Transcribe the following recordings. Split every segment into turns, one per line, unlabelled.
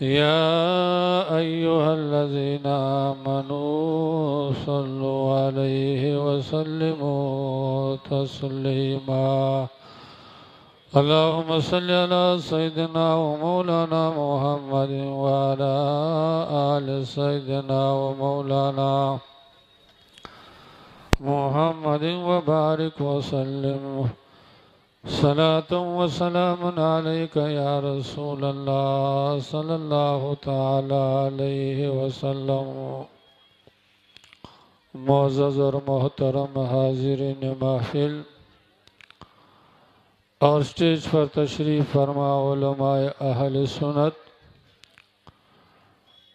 يا أيها الذين آمنوا صلوا عليه وسلموا تسليما اللهم صل على سيدنا ومولانا محمد وعلى آل سيدنا ومولانا محمد وبارك وسلم صلاة وسلام عليك يا رسول الله صلى الله تعالى عليه وسلم معزز اور محترم حاضرین محفل اور اسٹیج پر تشریف فرما علماء اہل سنت،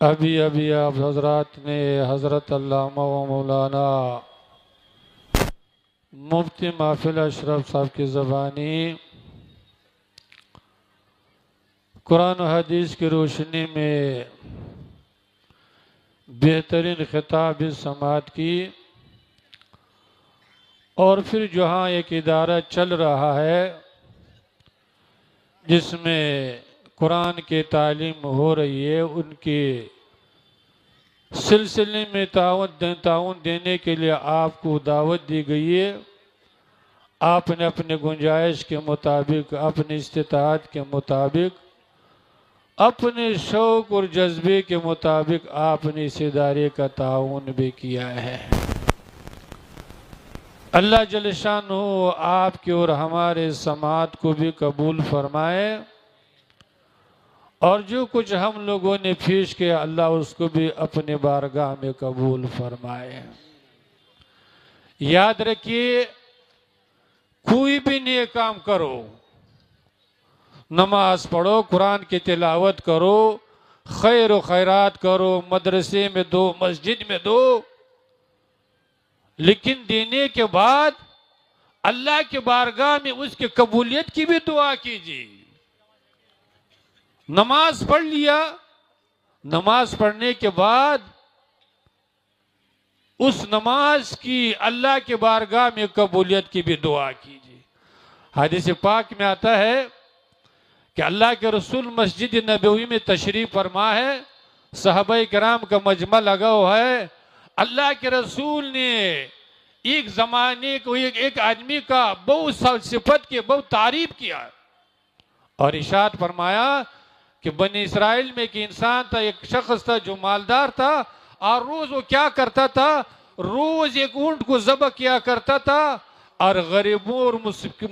ابھی آپ حضرات نے حضرت علامہ و مولانا مفتی محفل اشرف صاحب کی زبانی قرآن و حدیث کی روشنی میں بہترین خطاب سماعت کی، اور پھر جہاں ایک ادارہ چل رہا ہے جس میں قرآن کی تعلیم ہو رہی ہے، ان کے سلسلے میں تعاون دینے کے لیے آپ کو دعوت دی گئی ہے۔ آپ نے اپنے گنجائش کے مطابق، اپنی استطاعت کے مطابق، اپنے شوق اور جذبے کے مطابق آپ نے اس ادارے کا تعاون بھی کیا ہے۔ اللہ جل شانہ آپ کے اور ہمارے سماعت کو بھی قبول فرمائے، اور جو کچھ ہم لوگوں نے پیش کیا اللہ اس کو بھی اپنے بارگاہ میں قبول فرمائے۔ یاد رکھیے، کوئی بھی نیک کام کرو، نماز پڑھو، قرآن کی تلاوت کرو، خیر و خیرات کرو، مدرسے میں دو، مسجد میں دو، لیکن دینے کے بعد اللہ کے بارگاہ میں اس کی قبولیت کی بھی دعا کیجیے۔ نماز پڑھ لیا، نماز پڑھنے کے بعد اس نماز کی اللہ کے بارگاہ میں قبولیت کی بھی دعا کیجیے۔ حدیث پاک میں آتا ہے کہ اللہ کے رسول مسجد نبوی میں تشریف فرما ہے، صحابہ کرام کا مجمع لگا ہوا ہے، اللہ کے رسول نے ایک زمانے کو ایک آدمی کا بہت صفت کی بہت تعریف کیا، اور ارشاد فرمایا کہ بنی اسرائیل میں ایک انسان تھا، ایک شخص تھا جو مالدار تھا، اور روز وہ کیا کرتا تھا، روز ایک اونٹ کو ذبح کیا کرتا تھا اور غریبوں اور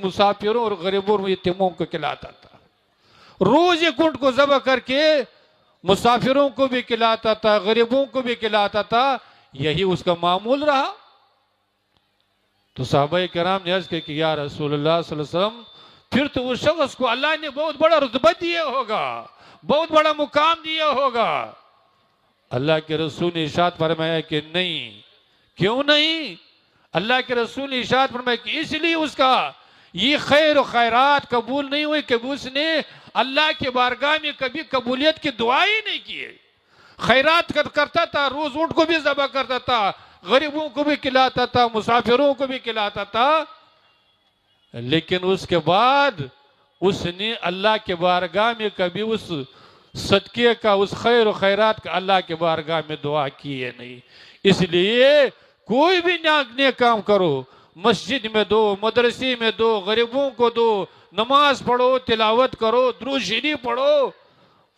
مسافروں اور غریبوں اور یتیموں کو کھلاتا تھا۔ روز ایک اونٹ کو ذبح کر کے مسافروں کو بھی کھلاتا تھا، غریبوں کو بھی کھلاتا تھا، یہی اس کا معمول رہا۔ تو صحابہ کرام نے عرض کیا کہ یا رسول اللہ صلی اللہ علیہ وسلم، پھر تو اس شخص کو اللہ نے بہت بڑا رتبہ دیا ہوگا، بہت بڑا مقام دیا ہوگا۔ اللہ کے رسول نے ارشاد فرمایا کہ نہیں۔ کیوں نہیں؟ اللہ کے رسول نے ارشاد فرمایا کہ اس لیے اس کا یہ خیر و خیرات قبول نہیں ہوئی کہ اس نے اللہ کے بارگاہ میں کبھی قبولیت کی دعا ہی نہیں کی ہے۔ خیرات کرتا تھا، روز اونٹ کو بھی ذبح کرتا تھا، غریبوں کو بھی کھلاتا تھا، مسافروں کو بھی کھلاتا تھا، لیکن اس کے بعد اس نے اللہ کے بارگاہ میں کبھی اس صدقے کا، اس خیر و خیرات کا اللہ کے بارگاہ میں دعا کی ہے نہیں۔ اس لیے کوئی بھی نیک کام کرو، مسجد میں دو، مدرسے میں دو، غریبوں کو دو، نماز پڑھو، تلاوت کرو، درود شریف پڑھو،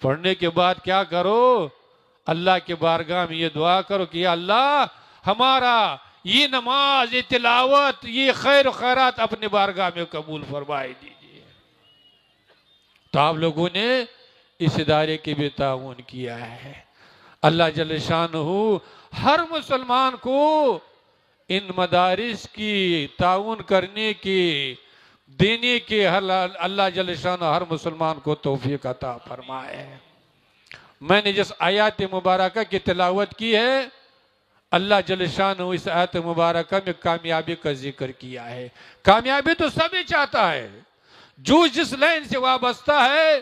پڑھنے کے بعد کیا کرو، اللہ کے بارگاہ میں یہ دعا کرو کہ یا اللہ ہمارا یہ نماز، یہ تلاوت، یہ خیر و خیرات اپنے بارگاہ میں قبول فرمائے دیجیے۔ تو آپ لوگوں نے اس ادارے کی بھی تعاون کیا ہے۔ اللہ جل شانہ ہر مسلمان کو ان مدارس کی تعاون کرنے کی، دینے کی اللہ جل شانہ ہر مسلمان کو توفیق عطا فرمائے۔ میں نے جس آیات مبارکہ کی تلاوت کی ہے، اللہ جل شانہ اس آیت مبارکہ میں کامیابی کا ذکر کیا ہے۔ کامیابی تو سبھی چاہتا ہے، جو جس لائن سے وابستہ ہے،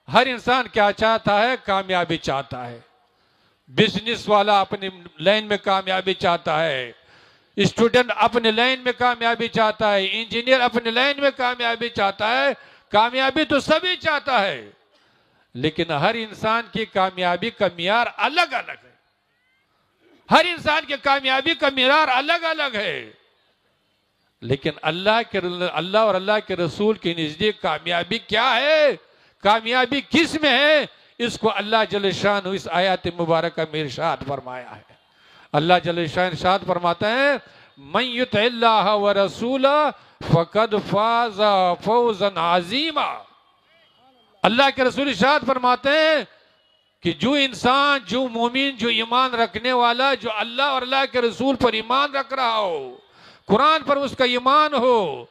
ہر انسان کیا چاہتا ہے؟ کامیابی چاہتا ہے۔ بزنس والا اپنی لائن میں کامیابی چاہتا ہے، اسٹوڈنٹ اپنے لائن میں کامیابی چاہتا ہے، انجینئر اپنے لائن میں کامیابی چاہتا ہے۔ کامیابی تو سبھی چاہتا ہے، لیکن ہر انسان کی کامیابی کا معیار الگ الگ ہے. ہر انسان کی کامیابی کا معیار الگ الگ ہے. لیکن اللہ اور اللہ کے رسول کے نزدیک کامیابی کیا ہے، کامیابی کس میں ہے، اس کو اللہ جل شانہ اس آیات مبارکہ میں ارشاد فرمایا ہے. اللہ جل شانہ ارشاد فرماتا ہے من یطع اللہ ورسولہ فقد فاز فوزا عظیما. اللہ کے رسول ارشاد فرماتے ہیں کہ جو انسان، جو مومن، جو ایمان رکھنے والا، جو اللہ اور اللہ کے رسول پر ایمان رکھ رہا ہو، قرآن پر اس کا ایمان ہو،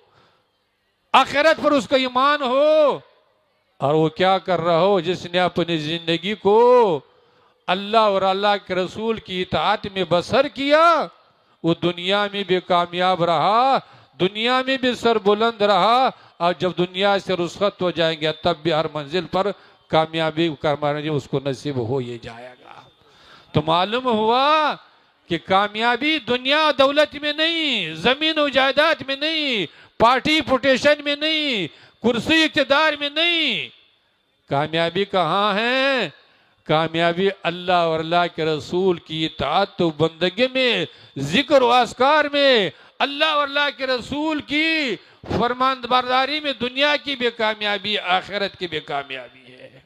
آخرت پر اس کا ایمان ہو، اور وہ کیا کر رہا ہو، جس نے اپنی زندگی کو اللہ اور اللہ کے رسول کی اطاعت میں بسر کیا، وہ دنیا میں بھی کامیاب رہا، دنیا میں بھی سر بلند رہا، اور جب دنیا سے رخصت ہو جائیں گے تب بھی ہر منزل پر کامیابی اس کو نصیب ہو یہ جائے گا. تو معلوم ہوا کہ کامیابی دنیا و دولت میں نہیں، زمین و جائیداد میں نہیں، پارٹی پوٹیشن میں نہیں، کرسی اقتدار میں نہیں. کامیابی کہاں ہے؟ کامیابی اللہ اور اللہ کے رسول کی اطاعت و بندگی میں، ذکر و اذکار میں، اللہ اور اللہ کے رسول کی فرمان برداری میں. دنیا کی بھی کامیابی، آخرت کی بھی کامیابی ہے.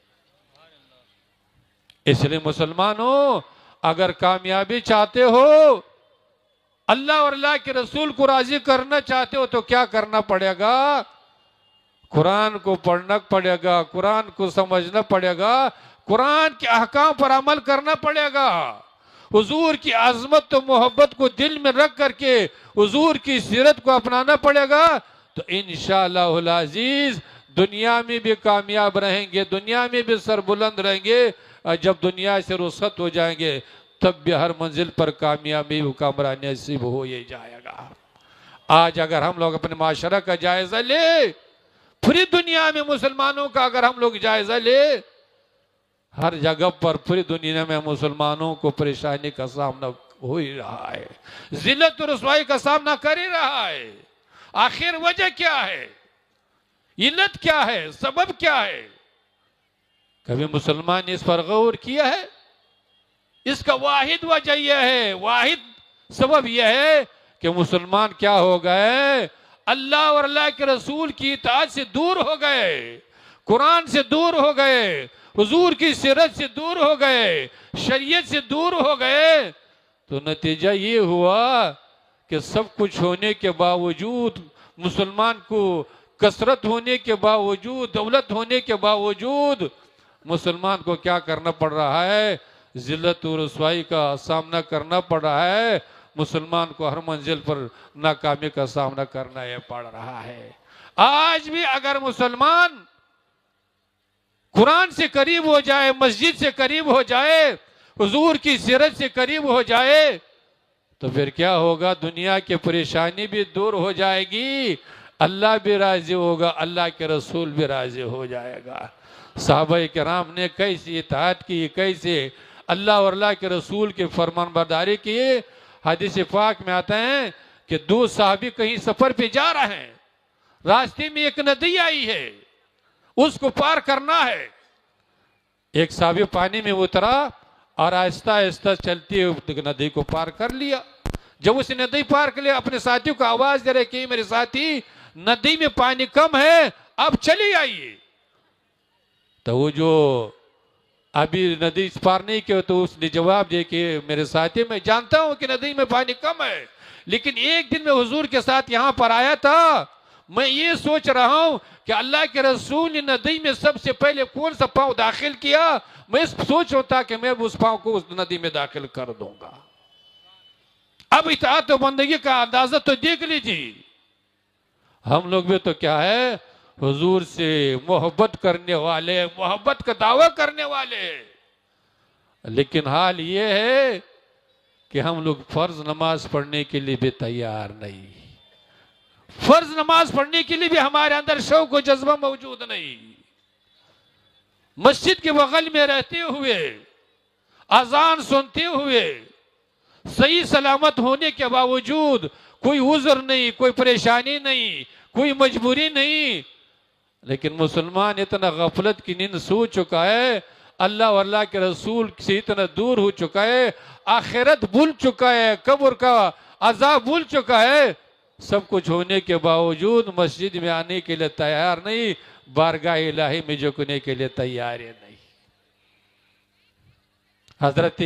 اس لیے مسلمانوں، اگر کامیابی چاہتے ہو، اللہ اور اللہ کے رسول کو راضی کرنا چاہتے ہو، تو کیا کرنا پڑے گا؟ قرآن کو پڑھنا پڑے گا، قرآن کو سمجھنا پڑے گا، قرآن کے احکام پر عمل کرنا پڑے گا، حضور کی عظمت و محبت کو دل میں رکھ کر کے حضور کی سیرت کو اپنانا پڑے گا. تو انشاءاللہ العزیز دنیا میں بھی کامیاب رہیں گے، دنیا میں بھی سر بلند رہیں گے، اور جب دنیا سے رخصت ہو جائیں گے تب بھی ہر منزل پر کامیابی حکمران نصیب ہو یہ جائے گا. آج اگر ہم لوگ اپنے معاشرہ کا جائزہ لے، پوری دنیا میں مسلمانوں کا اگر ہم لوگ جائزہ لے، ہر جگہ پر پوری دنیا میں مسلمانوں کو پریشانی کا سامنا ہو ہی رہا ہے، ذلت و رسوائی کا سامنا کر ہی رہا ہے. آخر وجہ کیا ہے؟ علت کیا ہے؟ سبب کیا ہے؟ کبھی مسلمان نے اس پر غور کیا ہے؟ اس کا واحد وجہ یہ ہے، واحد سبب یہ ہے کہ مسلمان کیا ہو گئے؟ اللہ اور اللہ کے رسول کی اطاعت سے دور ہو گئے، قرآن سے دور ہو گئے، حضور کی سیرت سے دور ہو گئے، شریعت سے دور ہو گئے. تو نتیجہ یہ ہوا کہ سب کچھ ہونے کے باوجود، مسلمان کو کثرت ہونے کے باوجود، دولت ہونے کے باوجود، مسلمان کو کیا کرنا پڑ رہا ہے؟ ذلت و رسوائی کا سامنا کرنا پڑ رہا ہے. مسلمان کو ہر منزل پر ناکامی کا سامنا کرنا یہ پڑ رہا ہے. آج بھی اگر مسلمان قرآن سے قریب ہو جائے، مسجد سے قریب ہو جائے، حضور کی سیرت سے قریب ہو جائے، تو پھر کیا ہوگا؟ دنیا کی پریشانی بھی دور ہو جائے گی، اللہ بھی راضی ہوگا، اللہ کے رسول بھی راضی ہو جائے گا. صحابہ کرام نے کیسی اطاعت کی، کیسے اللہ اور اللہ کے رسول کے فرمان برداری کی. حدیث پاک میں آتا ہے کہ دو صحابی کہیں سفر پہ جا رہے ہیں، راستے میں ایک ندی آئی ہے، اس کو پار کرنا ہے. ایک صحابی پانی میں اترا اور آہستہ آہستہ چلتی ندی کو پار کر لیا. جب اس ندی پار کر لیا، اپنے ساتھیوں کو آواز دے رہے کہ میرے ساتھی، ندی میں پانی کم ہے، اب چلی آئیے. تو وہ جو ابھی ندی پار نہیں کیا تو اس نے جواب دیا کہ میرے ساتھی، میں جانتا ہوں کہ ندی میں پانی کم ہے، لیکن ایک دن میں حضور کے ساتھ یہاں پر آیا تھا، میں یہ سوچ رہا ہوں کہ اللہ کے رسول نے ندی میں سب سے پہلے کون سا پاؤں داخل کیا، میں سوچ ہوتا کہ میں اس پاؤں کو اس ندی میں داخل کر دوں گا. اب اطاعت و بندگی کا اندازہ تو دیکھ لیجیے. ہم لوگ بھی تو کیا ہے، حضور سے محبت کرنے والے، محبت کا دعویٰ کرنے والے، لیکن حال یہ ہے کہ ہم لوگ فرض نماز پڑھنے کے لیے بھی تیار نہیں. فرض نماز پڑھنے کے لیے بھی ہمارے اندر شوق و جذبہ موجود نہیں. مسجد کے بغل میں رہتے ہوئے، اذان سنتے ہوئے، صحیح سلامت ہونے کے باوجود کوئی عذر نہیں، کوئی پریشانی نہیں، کوئی مجبوری نہیں، لیکن مسلمان اتنا غفلت کی نیند سو چکا ہے، اللہ اور اللہ کے رسول سے اتنا دور ہو چکا ہے، آخرت بھول چکا ہے، قبر کا عذاب بھول چکا ہے، سب کچھ ہونے کے باوجود مسجد میں آنے کے لیے تیار نہیں، بارگاہ الہی میں جھکنے کے لیے تیار نہیں۔ حضرت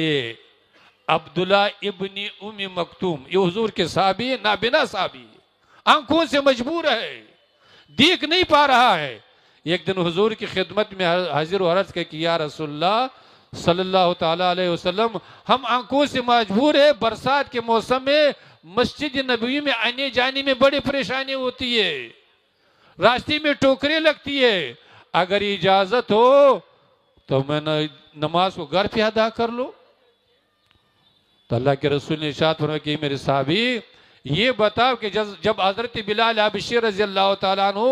عبداللہ ابن ام مکتوم، یہ حضور کے صحابی، نابینا صحابی، آنکھوں سے مجبور ہے، دیکھ نہیں پا رہا ہے۔ ایک دن حضور کی خدمت میں حاضر و عرض کہ یا رسول اللہ صلی اللہ تعالیٰ علیہ وسلم، ہم آنکھوں سے مجبور ہے، برسات کے موسم میں مسجد نبوی میں آنے جانے میں بڑی پریشانی ہوتی ہے، راستے میں ٹوکریں لگتی ہے، اگر اجازت ہو تو میں نماز کو گھر پہ ادا کر لوں۔ تو اللہ کے رسول نے ارشاد فرمایا کہ میرے صحابی یہ بتاؤ کہ جب حضرت بلال حبشی رضی اللہ تعالیٰ عنہ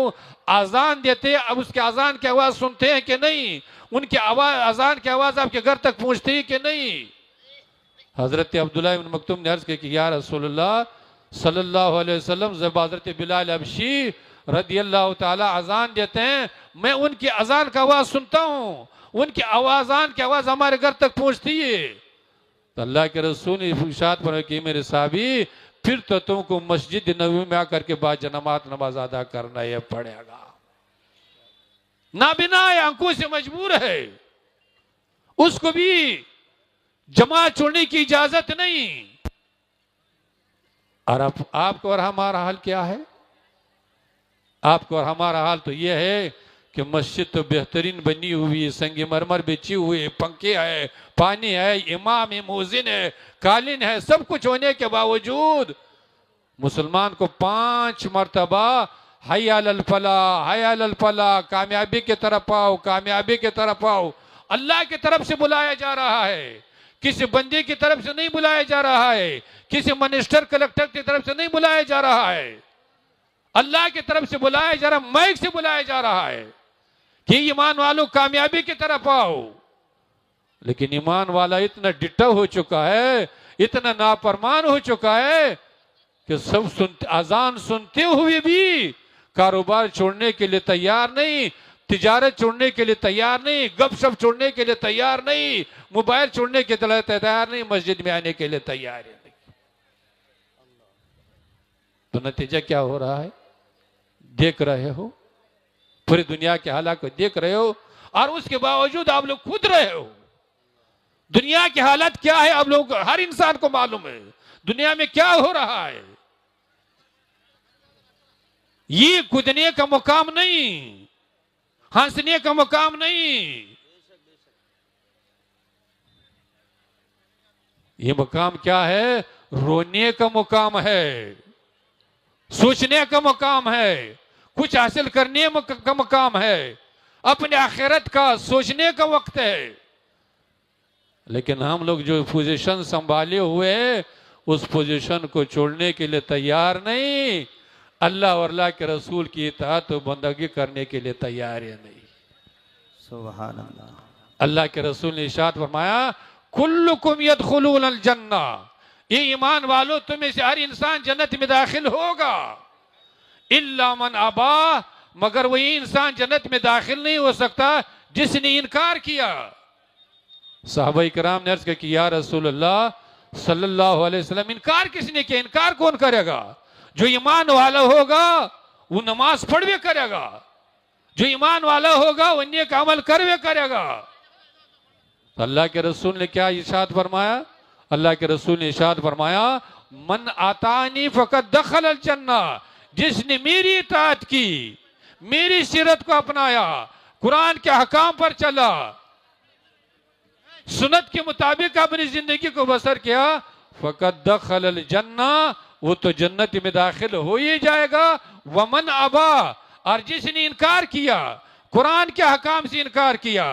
آزان دیتے، اب اس کے آزان کی آواز سنتے ہیں کہ نہیں؟ ان کی آزان کی آواز آپ کے گھر تک پہنچتی ہے کہ نہیں؟ حضرت عبداللہ بن مکتوم نے عرض کیا کہ یا رسول اللہ صلی اللہ علیہ وسلم، جب حضرت بلال حبشی رضی اللہ تعالیٰ آزان دیتے ہیں، میں ان کی آزان کا آواز سنتا ہوں، ان کی آزان کی آواز ہمارے گھر تک پہنچتی ہے۔ تو اللہ کے رسول نے ارشاد فرمایا کہ میرے صحابی پھر تو تم کو مسجد نبوی میں آ کر کے باجماعت نماز ادا کرنا یہ پڑے گا۔ نابینا ہے، آنکھوں سے مجبور ہے، اس کو بھی جماعت چھوڑنے کی اجازت نہیں۔ اور آپ کو اور ہمارا حال کیا ہے؟ آپ کو اور ہمارا حال تو یہ ہے کہ مسجد تو بہترین بنی ہوئی، سنگ مرمر بچی ہوئی، پنکھے ہے، پانی ہے، امام ہے، مؤذن ہے، قالین ہے، سب کچھ ہونے کے باوجود مسلمان کو 5 مرتبہ حی علی الفلاح، حی علی الفلاح، کامیابی کی طرف آؤ، کامیابی کی طرف آؤ، اللہ کی طرف سے بلایا جا رہا ہے، کسی بندے کی طرف سے نہیں بلایا جا رہا ہے، کسی منسٹر کلیکٹر کی طرف سے نہیں بلایا جا رہا ہے، اللہ کی طرف سے بلایا جا رہا ہے، مائک سے بلایا جا رہا ہے کہ ایمان والوں کامیابی کی طرف آؤ۔ لیکن ایمان والا اتنا ڈٹا ہو چکا ہے، اتنا نافرمان ہو چکا ہے کہ اذان سنتے ہوئے بھی کاروبار چھوڑنے کے لیے تیار نہیں، تجارت چھوڑنے کے لیے تیار نہیں، گپ شپ چھوڑنے کے لیے تیار نہیں، موبائل چھوڑنے کے لیے تیار نہیں، مسجد میں آنے کے لیے تیار نہیں۔ تو نتیجہ کیا ہو رہا ہے؟ دیکھ رہے ہو، پوری دنیا کے حالات کو دیکھ رہے ہو، اور اس کے باوجود آپ لوگ خود رہے ہو۔ دنیا کی حالت کیا ہے آپ لوگ، ہر انسان کو معلوم ہے دنیا میں کیا ہو رہا ہے۔ یہ کودنے کا مقام نہیں، ہنسنے کا مقام نہیں، یہ مقام کیا ہے؟ رونے کا مقام ہے، سوچنے کا مقام ہے، کچھ حاصل کرنے کا مقام ہے، اپنے آخرت کا سوچنے کا وقت ہے۔ لیکن ہم لوگ جو پوزیشن سنبھالے ہوئے ہیں اس پوزیشن کو چھوڑنے کے لیے تیار نہیں، اللہ اور اللہ کے رسول کی اطاعت و بندگی کرنے کے لیے تیار ہے نہیں۔
سبحان اللہ۔
اللہ کے رسول نے ارشاد فرمایا کلکم یدخلون الجنہ، یہ ایمان والو تم میں سے ہر انسان جنت میں داخل ہوگا، الا من ابا، مگر وہی انسان جنت میں داخل نہیں ہو سکتا جس نے انکار کیا۔ صحابہ کرام نے عرض کیا کہ یا رسول اللہ صلی اللہ علیہ وسلم انکار کس نے کیا؟ انکار کون کرے گا؟ جو ایمان والا ہوگا وہ نماز پڑھوے کرے گا، جو ایمان والا ہوگا وہ نیک عمل کروے کرے گا۔ اللہ کے رسول نے کیا ارشاد فرمایا؟ اللہ کے رسول نے ارشاد فرمایا من آتانی فقد دخل الجنہ، جس نے میری اطاعت کی، میری سیرت کو اپنایا، قرآن کے حکام پر چلا، سنت کے مطابق اپنی زندگی کو بسر کیا، فقد دخل الجنہ، وہ تو جنت میں داخل ہو ہی جائے گا۔ ومن ابا، اور جس نے انکار کیا، قرآن کے حکام سے انکار کیا،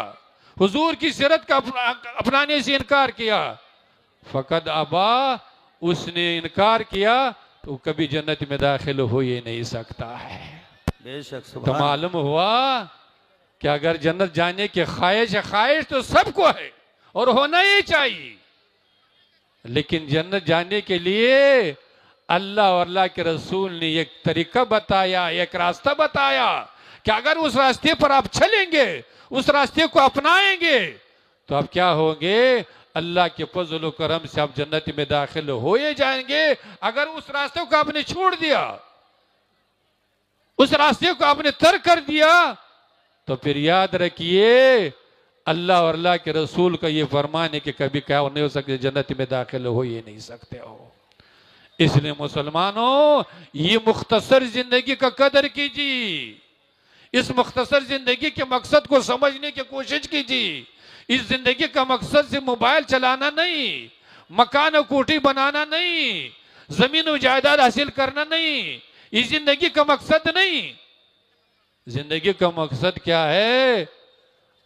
حضور کی سیرت کا اپنانے سے انکار کیا، فقد ابا، اس نے انکار کیا تو کبھی جنت میں داخل ہو ہی نہیں سکتا ہے۔
بے شک
تو
سبحان۔
معلوم ہوا کہ اگر جنت جانے کی خواہش ہے، خواہش تو سب کو ہے اور ہونا ہی چاہیے، لیکن جنت جانے کے لیے اللہ اور اللہ کے رسول نے ایک طریقہ بتایا، ایک راستہ بتایا کہ اگر اس راستے پر آپ چلیں گے، اس راستے کو اپنائیں گے تو آپ کیا ہوں گے؟ اللہ کے فضل و کرم سے آپ جنت میں داخل ہوئے جائیں گے۔ اگر اس راستے کو آپ نے چھوڑ دیا، اس راستے کو آپ نے ترک کر دیا، تو پھر یاد رکھیے اللہ اور اللہ کے رسول کا یہ فرمان ہے کہ کبھی کیا نہیں ہو سکتے، جنت میں داخل ہو ہی نہیں سکتے ہو۔ اس لیے مسلمانوں، یہ مختصر زندگی کا قدر کیجیے، اس مختصر زندگی کے مقصد کو سمجھنے کی کوشش کیجیے۔ اس زندگی کا مقصد سے موبائل چلانا نہیں، مکان و کوٹھی بنانا نہیں، زمین و جائیداد حاصل کرنا نہیں، اس زندگی کا مقصد نہیں۔ زندگی کا مقصد کیا ہے؟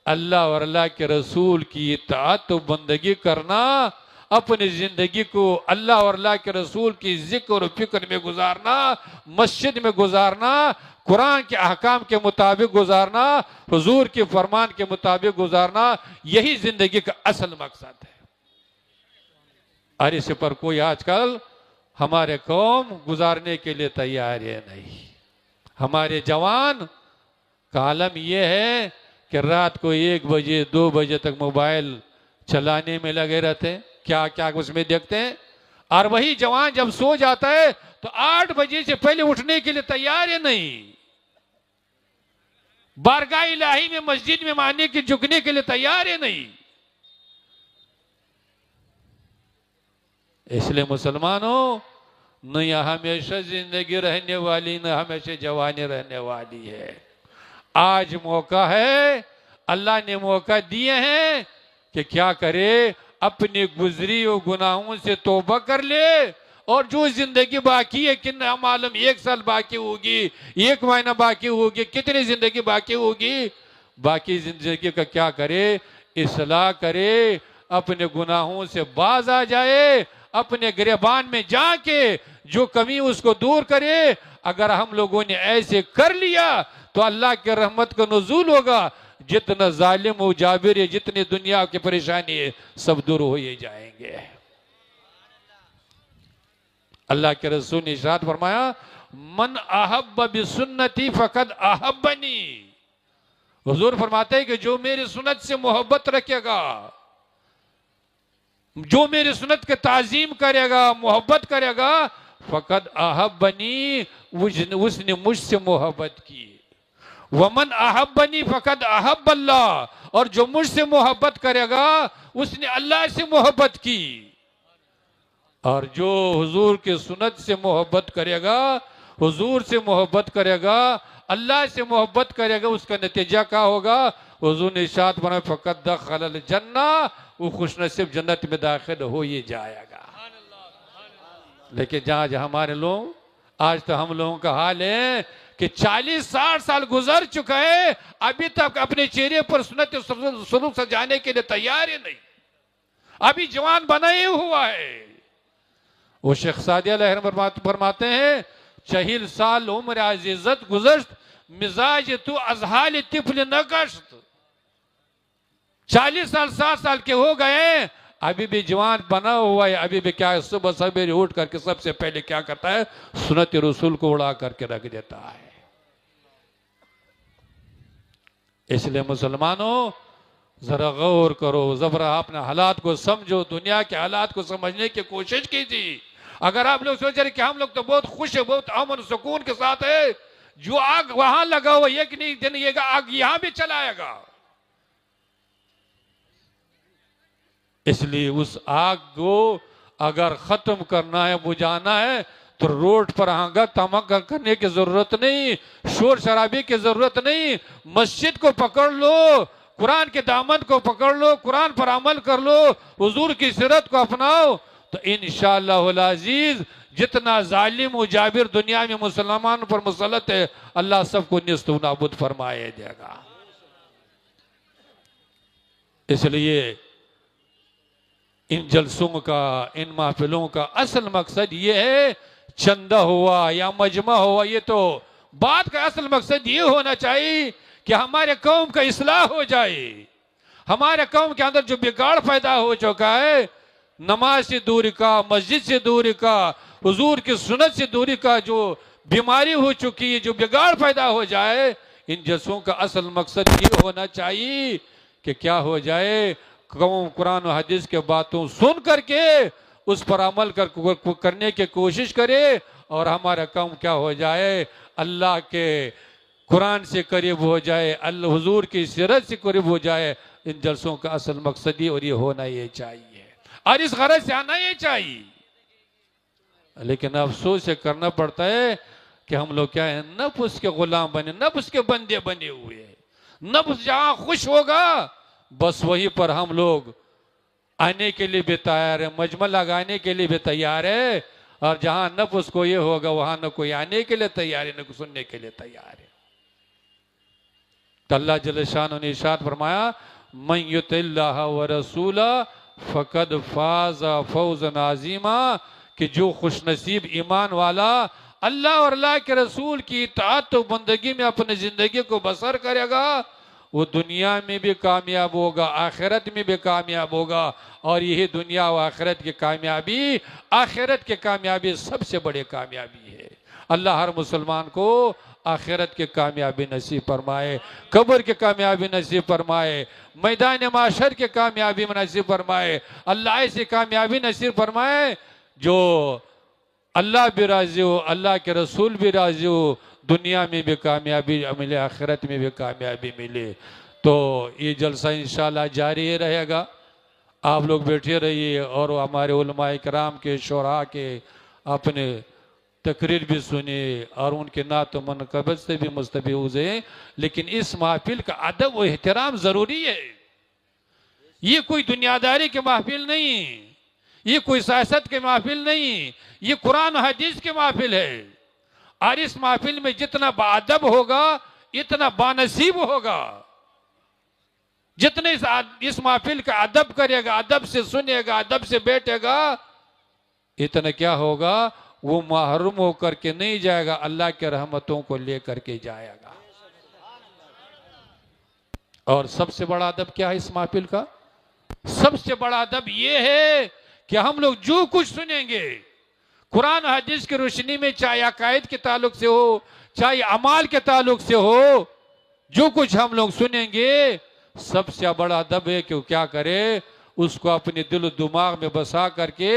اللہ اور اللہ کے رسول کی اطاعت و بندگی کرنا، اپنی زندگی کو اللہ اور اللہ کے رسول کی ذکر و فکر میں گزارنا، مسجد میں گزارنا، قرآن کے احکام کے مطابق گزارنا، حضور کے فرمان کے مطابق گزارنا، یہی زندگی کا اصل مقصد ہے۔ اور اس پر کوئی آج کل ہمارے قوم گزارنے کے لیے تیار ہے نہیں۔ ہمارے جوان کا عالم یہ ہے کہ رات کو 1 بجے 2 بجے تک موبائل چلانے میں لگے رہتے ہیں، کیا کیا اس میں دیکھتے ہیں، اور وہی جوان جب سو جاتا ہے تو 8 بجے سے پہلے اٹھنے کے لیے تیار ہے نہیں، بارگاہ الہی میں مسجد میں ماننے کی جھکنے کے لیے تیار ہے نہیں۔ اس لیے مسلمانوں، نہ یہ ہمیشہ زندگی رہنے والی، نہ ہمیشہ جوانی رہنے والی ہے۔ آج موقع ہے، اللہ نے موقع دیے ہیں کہ کیا کرے، اپنی گزری و گناہوں سے توبہ کر لے، اور جو زندگی باقی ہے، کتنا معلوم 1 سال باقی ہوگی، 1 مہینہ باقی ہوگی، کتنی زندگی باقی ہوگی، باقی زندگی کا کیا کرے؟ اصلاح کرے، اپنے گناہوں سے باز آ جائے، اپنے گریبان میں جا کے جو کمی اس کو دور کرے۔ اگر ہم لوگوں نے ایسے کر لیا تو اللہ کے رحمت کا نزول ہوگا، جتنا ظالم و جابر ہے، جتنی دنیا کی پریشانی ہے، سب دور ہوئے جائیں گے۔ اللہ کے رسول نے ارشاد فرمایا، من احب بسنتی فقد احبنی۔ حضور فرماتے ہیں کہ جو میری سنت سے محبت رکھے گا، جو میری سنت کے تعظیم کرے گا، محبت کرے گا، فقد احبنی، اس نے مجھ سے محبت کی۔ ومن احبنی فقد احب اللہ، اور جو مجھ سے محبت کرے گا اس نے اللہ سے محبت کی۔ اور جو حضور کے سنت سے محبت کرے گا، حضور سے محبت کرے گا، اللہ سے محبت کرے گا، اس کا نتیجہ کیا ہوگا؟ حضور نے ارشاد فرمایا، فقد دخل الجنہ، وہ خوش نصیب جنت میں داخل ہو ہی جائے گا۔ لیکن جہاں ہمارے لوگ، آج تو ہم لوگوں کا حال ہے کہ 40-60 سال گزر چکا ہے، ابھی تک اپنے چہرے پر سنت سلوک سجانے کے لیے تیار ہی نہیں، ابھی جوان بنا ہی ہوا ہے۔ وہ شیخ سعدی علیہ رحمۃ فرماتے ہیں، 40 سال عمر عزیزت گزشت، مزاج تو از حال طفل نہ گشت۔ 40 سال 60 سال کے ہو گئے، ابھی بھی جوان بنا ہوا ہے، ابھی بھی کیا ہے، صبح سویرے اٹھ کر کے سب سے پہلے کیا کرتا ہے؟ سنت رسول کو اڑا کر کے رکھ دیتا ہے۔ اس لیے مسلمانوں، ذرا غور کرو، ذرا اپنے حالات کو سمجھو، دنیا کے حالات کو سمجھنے کی کوشش کیجیے۔ اگر آپ لوگ سوچ رہے کہ ہم لوگ تو بہت خوش ہیں، بہت امن سکون کے ساتھ ہے، جو آگ وہاں لگا ہوا ایک دن یہ آگ یہاں بھی چلائے گا۔ اس لیے اس آگ کو اگر ختم کرنا ہے، بجھانا ہے، تو روڈ پر ہنگا تمغا کرنے کی ضرورت نہیں، شور شرابی کی ضرورت نہیں، مسجد کو پکڑ لو، قرآن کے دامن کو پکڑ لو، قرآن پر عمل کر لو، حضور کی سیرت کو اپناؤ، تو انشاءاللہ العزیز جتنا ظالم و جابر دنیا میں مسلمانوں پر مسلط ہے، اللہ سب کو نیست و نابود فرمائے دے گا۔ اس لیے ان جلسوں کا، ان محفلوں کا اصل مقصد یہ ہے، چندہ ہوا یا مجمع ہوا، یہ تو بات کا اصل مقصد یہ ہونا چاہیے کہ ہمارے قوم کا اصلاح ہو جائے، ہمارے قوم کے اندر جو بگاڑ پیدا ہو چکا ہے، نماز سے دوری کا، مسجد سے دوری کا، حضور کی سنت سے دوری کا جو بیماری ہو چکی ہے، جو بگاڑ پیدا ہو جائے، ان جلسوں کا اصل مقصد یہ ہونا چاہیے کہ کیا ہو جائے، قوم قرآن و حدیث کے باتوں سن کر کے اس پر عمل کرنے کی کوشش کرے، اور ہمارا قوم کیا ہو جائے، اللہ کے قرآن سے قریب ہو جائے، اللہ حضور کی سیرت سے قریب ہو جائے۔ ان جلسوں کا اصل مقصد یہ اور یہ ہونا یہ چاہیے، اور اس غرض سے آنا یہ چاہیے۔ لیکن افسوس سے کرنا پڑتا ہے کہ ہم لوگ کیا ہیں، نفس کے غلام بنے، نفس کے بندے بنے ہوئے ہیں۔ نفس جہاں خوش ہوگا بس وہی پر ہم لوگ آنے کے لیے بھی تیار ہے، مجمع لگانے کے لیے بھی تیار ہے، اور جہاں نفس کو یہ ہوگا وہاں نہ کوئی آنے کے لیے تیار ہے، نہ کوئی سننے کے لیے تیار ہے۔ تو اللہ جل شانہ نے ارشاد فرمایا، من یطع اللہ ورسولہ فقد فاز فوزا عظیما، کہ جو خوش نصیب ایمان والا اللہ اور اللہ کے رسول کی اطاعت و بندگی میں اپنی زندگی کو بسر کرے گا، وہ دنیا میں بھی کامیاب ہوگا، آخرت میں بھی کامیاب ہوگا، اور یہی دنیا و آخرت کی کامیابی، آخرت کی کامیابی سب سے بڑی کامیابی ہے۔ اللہ ہر مسلمان کو آخرت کی کامیابی نصیب فرمائے، قبر کی کامیابی نصیب فرمائے، میدان معاشر کی کامیابی نصیب فرمائے، اللہ ایسی کامیابی نصیب فرمائے جو اللہ بھی راضی ہو، اللہ کے رسول بھی راضی ہو، دنیا میں بھی کامیابی ملے، آخرت میں بھی کامیابی ملے۔ تو یہ جلسہ انشاءاللہ جاری رہے گا، آپ لوگ بیٹھے رہیے، اور ہمارے علماء کرام کے شعراء کے اپنے تقریر بھی سنیے، اور ان کے نعت و منقبت سے بھی مستفیض ہیں۔ لیکن اس محفل کا ادب و احترام ضروری ہے، یہ کوئی دنیاداری کی محفل نہیں، یہ کوئی سیاست کی محفل نہیں، یہ قرآن و حدیث کی محفل ہے، اور اس محفل میں جتنا باادب ہوگا اتنا بانصیب ہوگا، جتنے اس محفل کا ادب کرے گا، ادب سے سنے گا، ادب سے بیٹھے گا، اتنا کیا ہوگا، وہ محروم ہو کر کے نہیں جائے گا، اللہ کے رحمتوں کو لے کر کے جائے گا۔ اور سب سے بڑا ادب کیا ہے اس محفل کا؟ سب سے بڑا ادب یہ ہے کہ ہم لوگ جو کچھ سنیں گے قرآن حدیث کی روشنی میں، چاہے عقائد کے تعلق سے ہو، چاہے اعمال کے تعلق سے ہو، جو کچھ ہم لوگ سنیں گے، سب سے بڑا ادب ہے کہ وہ کیا کرے، اس کو اپنے دل و دماغ میں بسا کر کے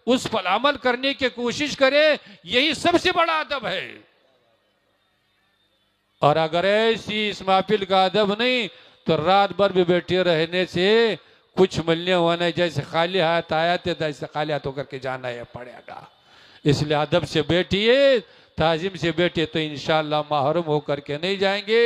اس پر عمل کرنے کی کوشش کرے، یہی سب سے بڑا ادب ہے۔ اور اگر ایسی اس محفل کا ادب نہیں تو رات بھر بھی بیٹھے رہنے سے کچھ ملنے ہونا، جیسے خالی ہاتھ آیا تھے ایسے خالی ہاتھ ہو کر کے جانا ہے پڑے گا۔ اس لیے ادب سے بیٹھیے، تعظیم سے بیٹھے تو انشاءاللہ محروم ہو کر کے نہیں جائیں گے،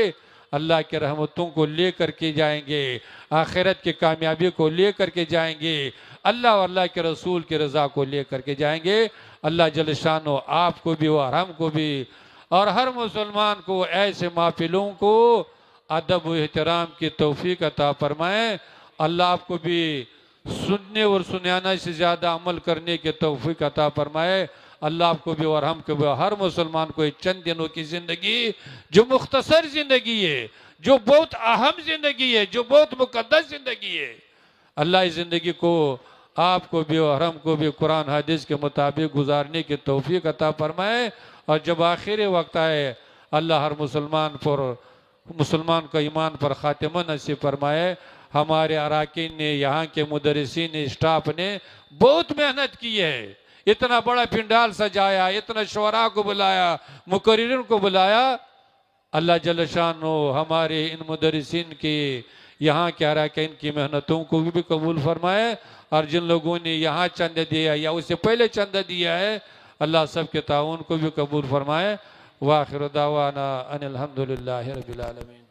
اللہ کے رحمتوں کو لے کر کے جائیں گے، آخرت کی کامیابی کو لے کر کے جائیں گے، اللہ اور اللہ کے رسول کی رضا کو لے کر کے جائیں گے۔ اللہ جل شانہ آپ کو بھی اور ہم کو بھی اور ہر مسلمان کو ایسے محفلوں کو ادب و احترام کی توفیق عطا فرمائے۔ اللہ آپ کو بھی سننے اور سنانا سے زیادہ عمل کرنے کی توفیق عطا فرمائے۔ اللہ آپ کو بھی اور ہم کو بھی، ہر مسلمان کو چند دنوں کی زندگی جو مختصر زندگی ہے، جو بہت اہم زندگی ہے، جو بہت مقدس زندگی ہے، اللہ اس زندگی کو آپ کو بھی اور ہم کو بھی قرآن حدیث کے مطابق گزارنے کی توفیق عطا فرمائے۔ اور جب آخری وقت آئے، اللہ ہر مسلمان کا ایمان پر خاتمہ نصیب فرمائے۔ ہمارے اراکین نے، یہاں کے مدرسین نے، اسٹاف نے بہت محنت کی ہے، اتنا بڑا پنڈال سجایا، اتنا شعراء کو بلایا، مقررین کو بلایا۔ اللہ جل شانہ ہمارے ان مدرسین کی، یہاں کے اراکین کی محنتوں کو بھی قبول فرمائے، اور جن لوگوں نے یہاں چندہ دیا یا اس سے پہلے چندہ دیا ہے، اللہ سب کے تعاون کو بھی قبول فرمائے۔ وآخر دعوانا ان الحمدللہ رب العالمین۔